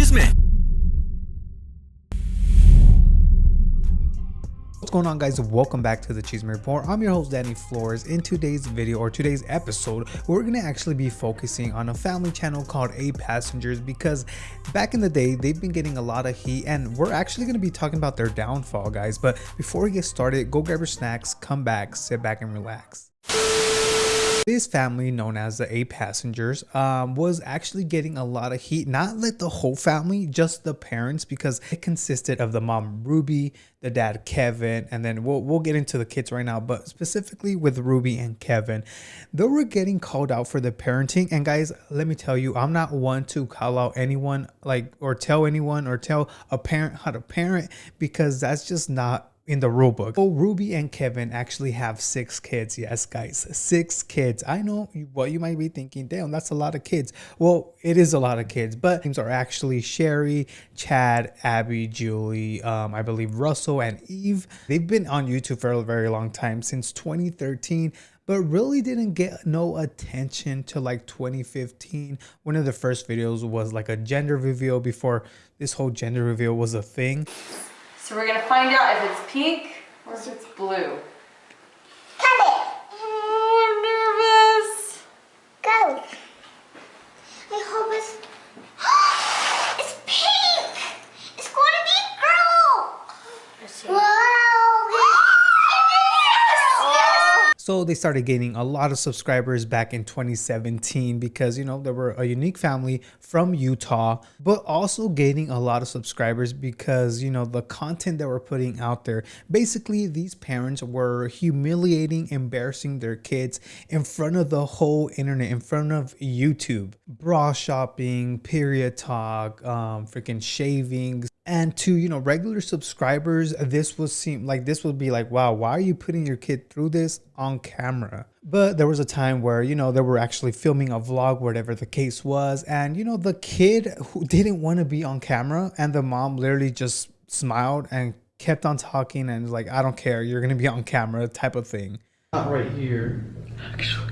CHISME. What's going on, guys? Welcome back to the CHISME Report. I'm your host, Danny Flores. In today's video, or today's episode, we're gonna actually be focusing on a family channel called A Passengers, because back in the day they've been getting a lot of heat, and we're actually going to be talking about their downfall, guys. But before we get started, go grab your snacks, come back, sit back and relax. This family, known as the A Passengers, was actually getting a lot of heat. Not like the whole family, just the parents, because it consisted of the mom Ruby, the dad Kevin, and then we'll get into the kids right now. But specifically with Ruby and Kevin, they were getting called out for the parenting. And guys, let me tell you, I'm not one to call out anyone, or tell a parent how to parent, because that's just not in the rule book. So Ruby and Kevin actually have 6 kids. Yes, guys, 6 kids. I know what you might be thinking, damn, that's a lot of kids. Well, it is a lot of kids, but names are actually Sherry, Chad, Abby, Julie, I believe Russell, and Eve. They've been on YouTube for a very long time, since 2013, but really didn't get no attention till like 2015. One of the first videos was like a gender reveal, before this whole gender reveal was a thing. So we're gonna find out if it's pink or if it's blue. Cut it. Oh, I'm nervous. Go. I hope it's... It's pink. It's going to be a girl. Wow. So they started gaining a lot of subscribers back in 2017 because, you know, they were a unique family from Utah, but also gaining a lot of subscribers because, you know, the content that we're putting out there. Basically, these parents were humiliating, embarrassing their kids in front of the whole internet, in front of YouTube. Bra shopping, period talk, freaking shavings. And to, you know, regular subscribers, this would be like, wow, why are you putting your kid through this on camera? But there was a time where, you know, they were actually filming a vlog, whatever the case was. And, you know, the kid who didn't want to be on camera, and the mom literally just smiled and kept on talking and was like, I don't care, you're going to be on camera type of thing. Not right here. Actually,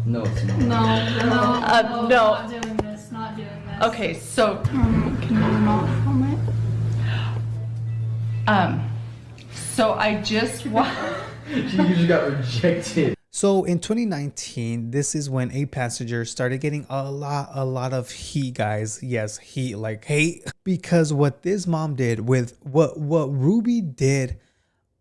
no, it's not. no. No. Not doing this, not doing this. Okay, so Can you not film it? so I just You just got rejected. So in 2019, this is when A Passenger started getting a lot of heat, guys. Yes, heat, like hate, because what this mom did with what Ruby did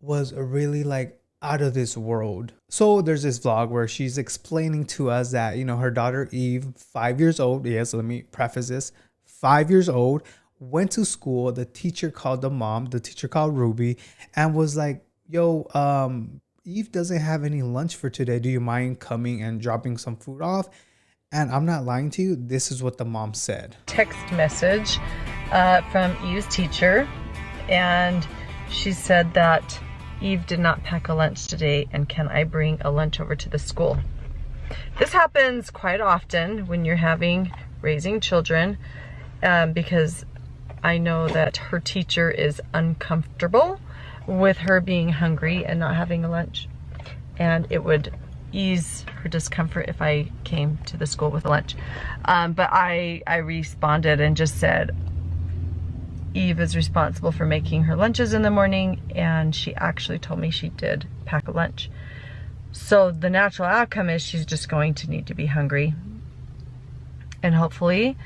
was really like out of this world. So there's this vlog where she's explaining to us that, you know, her daughter Eve, 5 years old, yes, let me preface this, 5 years old, went to school. The teacher called the mom, the teacher called Ruby, and was like, yo, Eve doesn't have any lunch for today. Do you mind coming and dropping some food off? And I'm not lying to you, this is what the mom said. Text message from Eve's teacher, and she said that Eve did not pack a lunch today, and can I bring a lunch over to the school? This happens quite often when you're raising children, because I know that her teacher is uncomfortable with her being hungry and not having a lunch, and it would ease her discomfort if I came to the school with a lunch. But I responded and just said, Eve is responsible for making her lunches in the morning, and she actually told me she did pack a lunch. So the natural outcome is she's just going to need to be hungry. And hopefully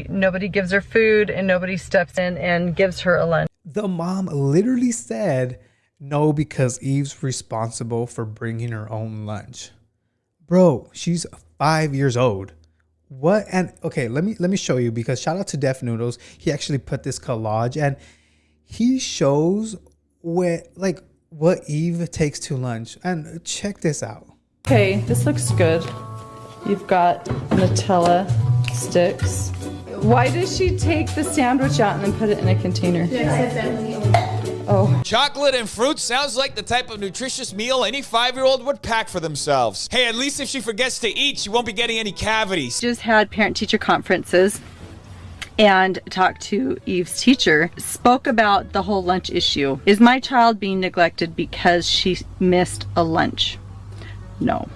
nobody gives her food and nobody steps in and gives her a lunch. The mom literally said no, because Eve's responsible for bringing her own lunch. Bro, she's 5 years old. What? And okay, let me show you, because shout out to Def Noodles. He actually put this collage and he shows what Eve takes to lunch. And check this out. okay, this looks good. You've got Nutella sticks. Why does she take the sandwich out and then put it in a container? Oh. Chocolate and fruit sounds like the type of nutritious meal any 5-year-old would pack for themselves. Hey, at least if she forgets to eat, she won't be getting any cavities. Just had parent-teacher conferences and talked to Eve's teacher, spoke about the whole lunch issue. Is my child being neglected because she missed a lunch? No.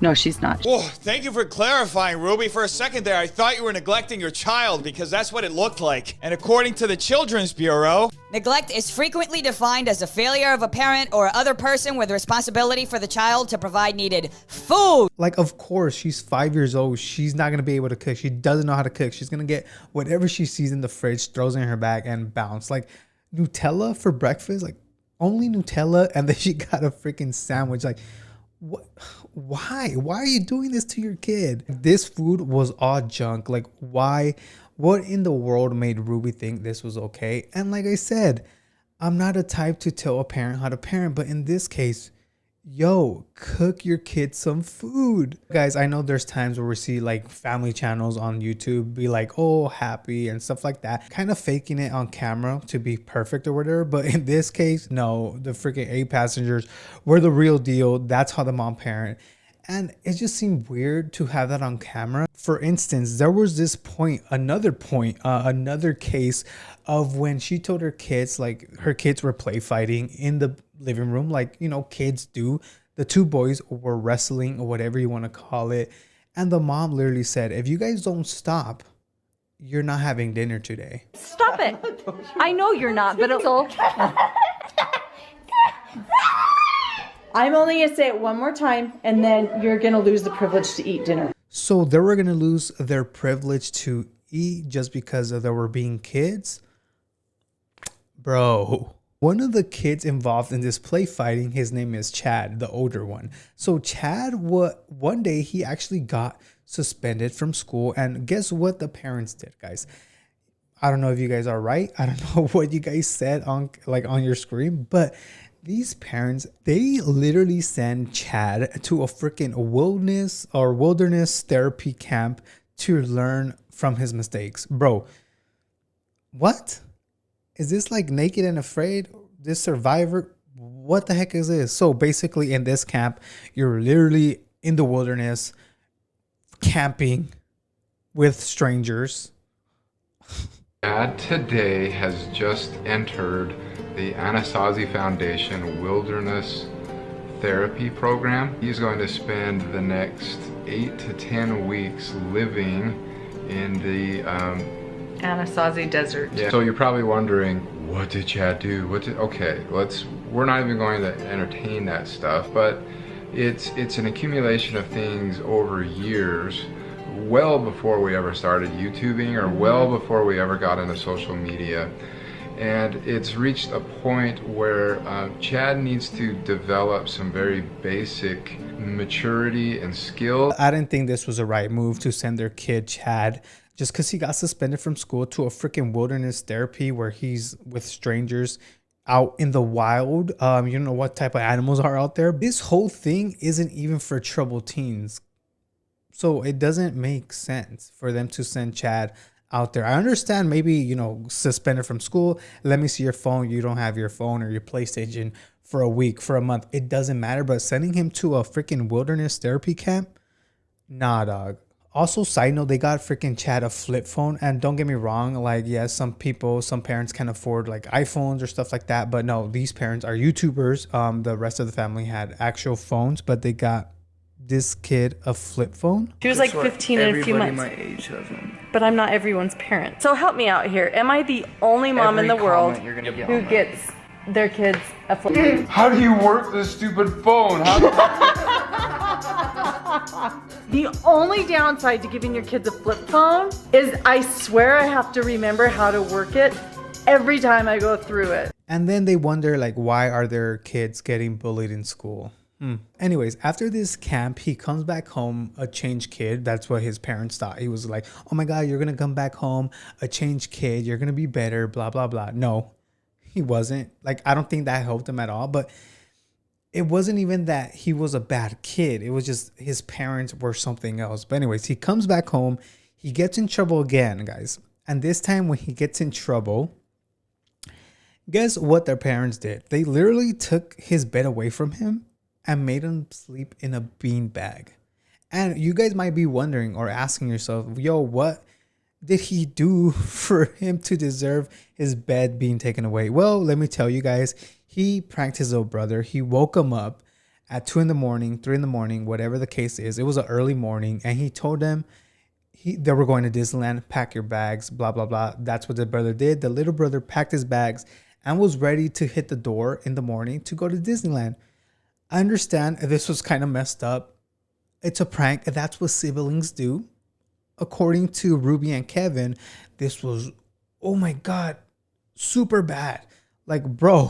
No, she's not. Oh, thank you for clarifying, Ruby. For a second there, I thought you were neglecting your child because that's what it looked like. And according to the Children's Bureau, Neglect is frequently defined as a failure of a parent or other person with responsibility for the child to provide needed food. Like, of course, she's 5 years old. She's not going to be able to cook. She doesn't know how to cook. She's going to get whatever she sees in the fridge, throws it in her bag, and bounce. Like, Nutella for breakfast, like, only Nutella, and then she got a freaking sandwich. Like, what? Why are you doing this to your kid? This food was all junk. Like, why? What in the world made Ruby think this was okay? And like I said, I'm not a type to tell a parent how to parent, but in this case, yo, cook your kids some food. Guys, I know there's times where we see like family channels on YouTube be like, oh, happy and stuff like that, kind of faking it on camera to be perfect or whatever. But in this case, no, the freaking 8 passengers were the real deal. That's how the mom parent. And it just seemed weird to have that on camera. For instance, there was this point, another case of when she told her kids, like her kids were play fighting in the living room, like, you know, kids do. The 2 boys were wrestling or whatever you want to call it. And the mom literally said, if you guys don't stop, you're not having dinner today. Stop it. I know you're not, but it'll... I'm only going to say it one more time, and then you're going to lose the privilege to eat dinner. So they were going to lose their privilege to eat just because they were being kids? Bro. One of the kids involved in this play fighting, his name is Chad, the older one. So Chad, one day he actually got suspended from school, and guess what the parents did, guys? I don't know if you guys are right. I don't know what you guys said on your screen, but these parents, they literally send Chad to a freaking wilderness therapy camp to learn from his mistakes. Bro, what? Is this like Naked and Afraid? This Survivor? What the heck is this? So basically in this camp, you're literally in the wilderness camping with strangers. Chad today has just entered the Anasazi Foundation Wilderness Therapy Program. He's going to spend the next 8 to 10 weeks living in the Anasazi Desert. Yeah. So you're probably wondering, what did Chad do? Okay, we're not even going to entertain that stuff, but it's an accumulation of things over years, well before we ever started YouTubing or well before we ever got into social media. And it's reached a point where Chad needs to develop some very basic maturity and skill. I didn't think this was a right move to send their kid Chad just because he got suspended from school to a freaking wilderness therapy where he's with strangers out in the wild. You don't know what type of animals are out there. This whole thing isn't even for troubled teens. So it doesn't make sense for them to send Chad out there. I understand maybe, you know, suspended from school. Let me see your phone. You don't have your phone or your PlayStation for a week, for a month. It doesn't matter. But sending him to a freaking wilderness therapy camp? Nah, dog. Also, side note, they got freaking Chad a flip phone. And don't get me wrong, like, yes, some parents can afford like iPhones or stuff like that. But no, these parents are YouTubers. The rest of the family had actual phones, but they got this kid a flip phone. She was like 15 in a few months. My age has one. But I'm not everyone's parent. So help me out here. Am I the only mom in the world who gets their kids a flip phone? How do you work this stupid phone? The only downside to giving your kids a flip phone is I swear I have to remember how to work it every time I go through it. And then they wonder, like, why are their kids getting bullied in school? Anyways, after this camp, he comes back home a changed kid. That's what his parents thought. He was like, oh my God, you're going to come back home a changed kid. You're going to be better, blah, blah, blah. No, he wasn't. Like, I don't think that helped him at all. But it wasn't even that he was a bad kid. It was just his parents were something else. But anyways, he comes back home. He gets in trouble again, guys. And this time when he gets in trouble, guess what their parents did? They literally took his bed away from him and made him sleep in a beanbag. And you guys might be wondering or asking yourself, yo, what did he do for him to deserve his bed being taken away? Well, let me tell you guys, he pranked his little brother. He woke him up at 2 in the morning, 3 in the morning, whatever the case is. It was an early morning, and he told them they were going to Disneyland. Pack your bags, blah blah blah. That's what the brother did. The little brother packed his bags and was ready to hit the door in the morning to go to Disneyland. I understand this was kind of messed up. It's a prank. That's what siblings do. According to Ruby and Kevin, this was, oh my God, super bad. Like, bro,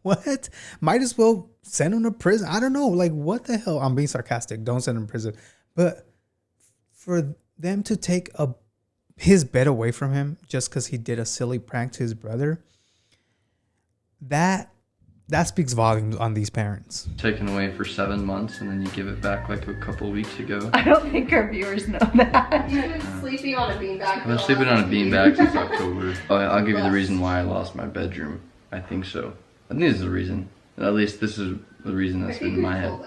what? Might as well send him to prison. I don't know. Like, what the hell? I'm being sarcastic. Don't send him to prison. But for them to take his bed away from him just because he did a silly prank to his brother, that speaks volumes on these parents. Taken away for 7 months and then you give it back like a couple weeks ago. I don't think our viewers know that. You've been sleeping on a beanbag. I've been sleeping on a beanbag since October. I'll give you the reason why I lost my bedroom. I think so. I think this is the reason. At least this is the reason that's been in my head.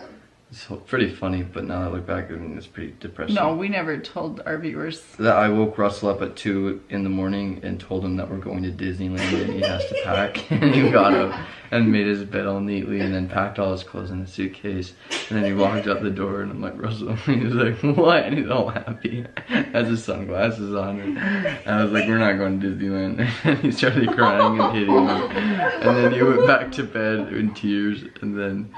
It's pretty funny, but now that I look back, I mean, it's pretty depressing. No, we never told our viewers. That I woke Russell up at 2 in the morning and told him that we're going to Disneyland and he has to pack. And he got up and made his bed all neatly and then packed all his clothes in a suitcase. And then he walked out the door and I'm like, Russell, and he was like, what? And he's all happy. Has his sunglasses on. And I was like, we're not going to Disneyland. And he started crying and hitting me. And then he went back to bed in tears and then...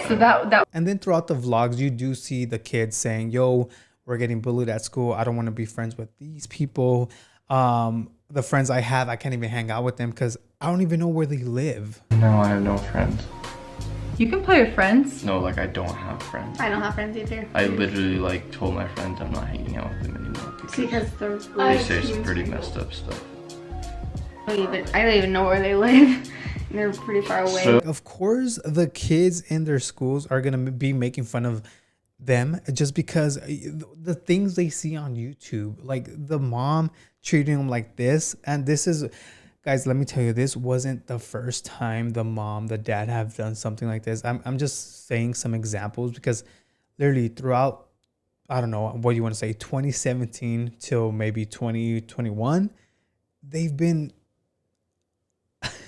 So that And then throughout the vlogs, you do see the kids saying, yo, we're getting bullied at school. I don't want to be friends with these people. The friends I have, I can't even hang out with them because I don't even know where they live. No, I have no friends. you can play with friends. No, like I don't have friends. I don't have friends either. I literally like told my friends I'm not hanging out with them anymore Because they're they say some pretty messed up stuff. I don't even know where they live. They're pretty far away. So, of course, the kids in their schools are going to be making fun of them just because the things they see on YouTube, like the mom treating them like this. And this is, guys, let me tell you, this wasn't the first time the mom, the dad have done something like this. I'm just saying some examples because literally throughout, I don't know what you want to say, 2017 till maybe 2021, they've been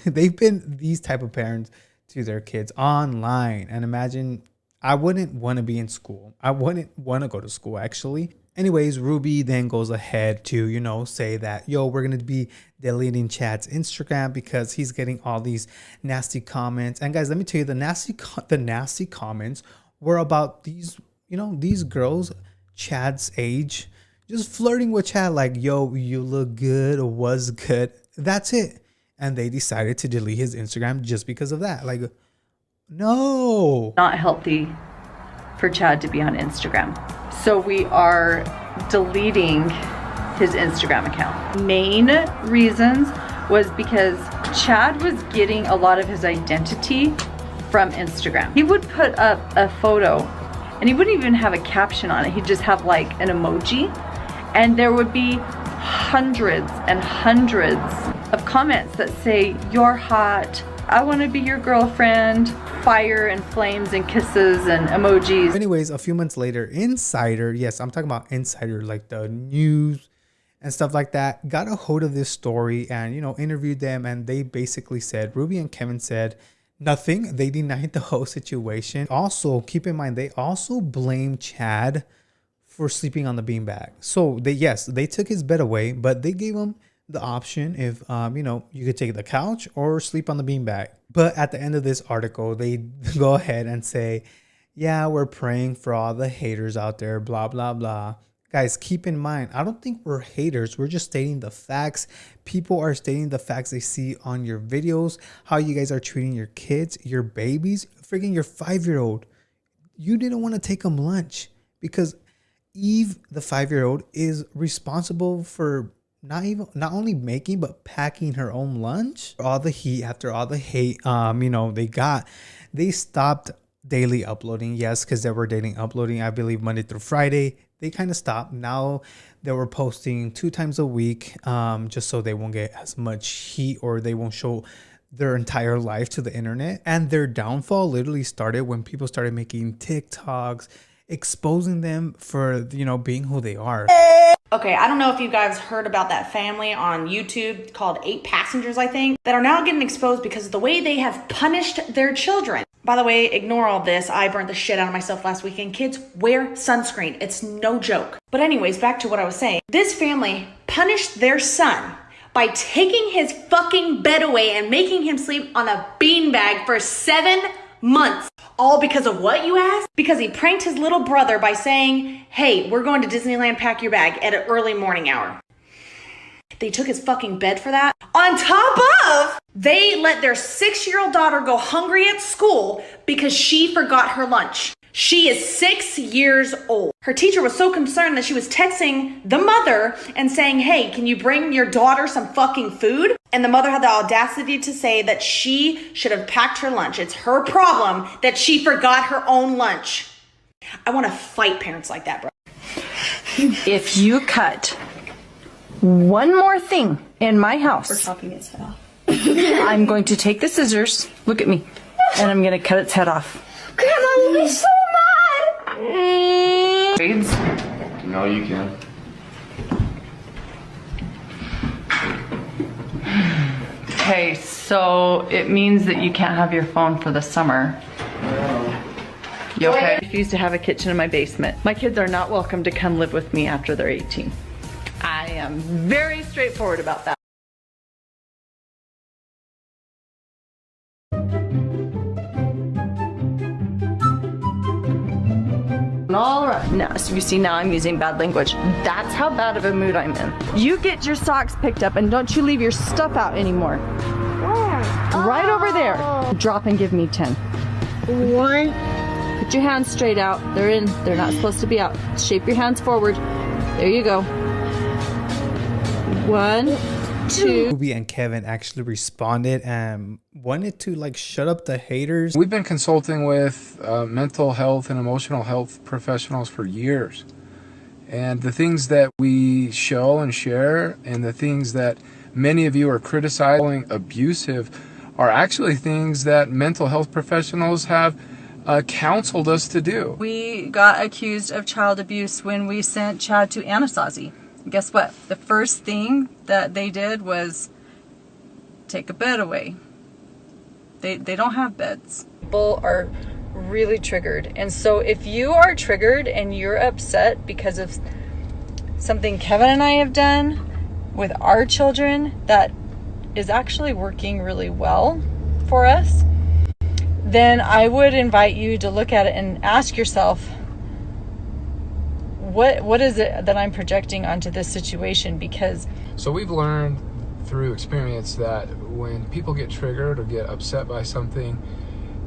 these type of parents to their kids online. And imagine, I wouldn't want to be in school. I wouldn't want to go to school, actually. Anyways, Ruby then goes ahead to, you know, say that, yo, we're going to be deleting Chad's Instagram because he's getting all these nasty comments. And guys, let me tell you, the nasty comments were about these, you know, these girls Chad's age just flirting with Chad like, yo, you look good or was good. That's it. And they decided to delete his Instagram just because of that. Like, no. Not healthy for Chad to be on Instagram. So we are deleting his Instagram account. Main reasons was because Chad was getting a lot of his identity from Instagram. He would put up a photo and he wouldn't even have a caption on it. He'd just have like an emoji, and there would be hundreds and hundreds of comments that say, you're hot, I want to be your girlfriend, fire and flames and kisses and emojis. Anyways, a few months later, Insider, yes, I'm talking about Insider, like the news and stuff like that, got a hold of this story and, you know, interviewed them. And they basically said, Ruby and Kevin said nothing. They denied the whole situation. Also, keep in mind, they also blamed Chad for sleeping on the beanbag. So they took his bed away, but they gave him the option if, you know, you could take the couch or sleep on the beanbag. But at the end of this article, they go ahead and say, yeah, we're praying for all the haters out there, blah, blah, blah. Guys, keep in mind, I don't think we're haters. We're just stating the facts. People are stating the facts they see on your videos, how you guys are treating your kids, your babies, freaking your 5-year-old. You didn't want to take them lunch because Eve, the 5-year-old, is responsible for not only making but packing her own lunch. All the heat, after all the hate, you know, they stopped daily uploading. Yes, because they were daily uploading, I believe, Monday through Friday. They kind of stopped. Now they were posting 2 times a week, just so they won't get as much heat or they won't show their entire life to the internet. And their downfall literally started when people started making TikToks, exposing them for, you know, being who they are. Okay, I don't know if you guys heard about that family on YouTube called 8 Passengers, I think, that are now getting exposed because of the way they have punished their children. By the way, ignore all this. I burned the shit out of myself last weekend. Kids, wear sunscreen. It's no joke. But anyways, back to what I was saying. This family punished their son by taking his fucking bed away and making him sleep on a beanbag for 7 months. All because of what, you ask? Because he pranked his little brother by saying, hey, we're going to Disneyland, pack your bag at an early morning hour. They took his fucking bed for that. On top of, they let their 6-year-old daughter go hungry at school because she forgot her lunch. She is 6 years old. Her teacher was so concerned that she was texting the mother and saying, hey, can you bring your daughter some fucking food? And the mother had the audacity to say that she should have packed her lunch. It's her problem that she forgot her own lunch. I want to fight parents like that, bro. If you cut one more thing in my house, We're chopping its head off. I'm going to take the scissors, look at me, and I'm going to cut its head off. Grandma will be so mad. Grades? No, you can. Okay, so it means that you can't have your phone for the summer. You okay? I refuse to have a kitchen in my basement. My kids are not welcome to come live with me after they're 18. I am very straightforward about that. All right, now, so you see now I'm using bad language. That's how bad of a mood I'm in. You get your socks picked up and don't you leave your stuff out anymore. Where? Right over there. Drop and give me 10. 1. Put your hands straight out. They're in. They're not supposed to be out. Shape your hands forward. There you go. 1, 2. Ruby and Kevin actually responded and wanted to like shut up the haters. We've been consulting with mental health and emotional health professionals for years. And the things that we show and share and the things that many of you are criticizing abusive are actually things that mental health professionals have counseled us to do. We got accused of child abuse when we sent Chad to Anasazi. Guess what? The first thing that they did was take a bed away. They don't have beds. People are really triggered. And so if you are triggered and you're upset because of something Kevin and I have done with our children that is actually working really well for us, then I would invite you to look at it and ask yourself, what is it that I'm projecting onto this situation? Because So we've learned through experience that when people get triggered or get upset by something,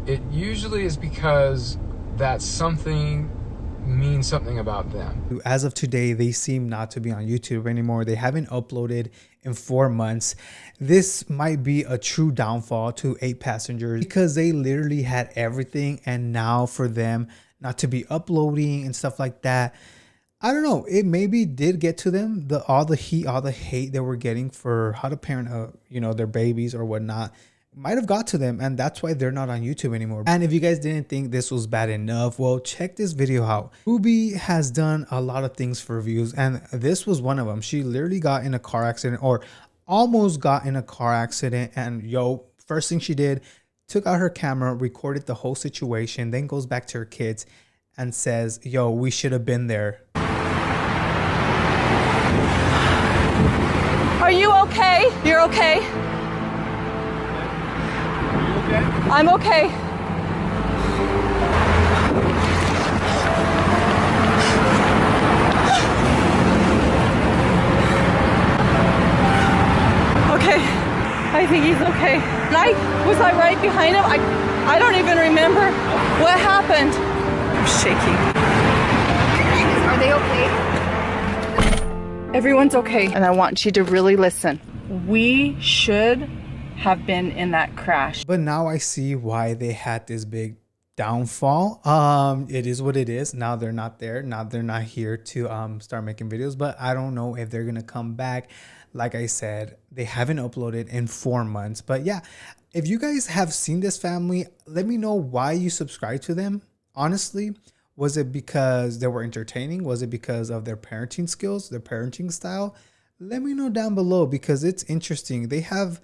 it usually is because that something means something about them. As of today, they seem not to be on YouTube anymore. They haven't uploaded in 4 months. This might be a true downfall to 8 Passengers because they literally had everything, and now for them not to be uploading and stuff like that, I don't know, it maybe did get to them. All the heat, all the hate they were getting for how to parent their babies or whatnot might have got to them, and that's why they're not on YouTube anymore. And if you guys didn't think this was bad enough, well, check this video out. Ruby has done a lot of things for views, and this was one of them. She literally got in a car accident, or almost got in a car accident, and first thing she did, took out her camera, recorded the whole situation, then goes back to her kids and says, yo, we should have been there. are you okay? You're okay? I'm okay. Okay, I think he's okay. Was I right behind him? I don't even remember what happened. I'm shaking. Are they okay? Everyone's okay, and I want you to really listen. We should have been in that crash. But now I see why they had this big downfall. It is what it is. Now they're not there. Now they're not here to start making videos, but I don't know if they're gonna come back. Like I said, they haven't uploaded in 4 months. But yeah, if you guys have seen this family, let me know why you subscribe to them. Honestly, was it because they were entertaining? Was it because of their parenting skills, their parenting style? Let me know down below, because it's interesting. They have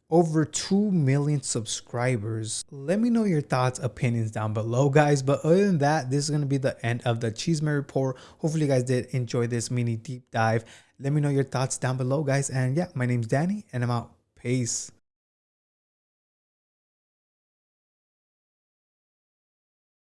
over 2 million subscribers. Let me know your thoughts, opinions down below, guys. But other than that, this is going to be the end of the CHISME report. Hopefully you guys did enjoy this mini deep dive. Let me know your thoughts down below, guys. And yeah, my name's Danny and I'm out. Peace.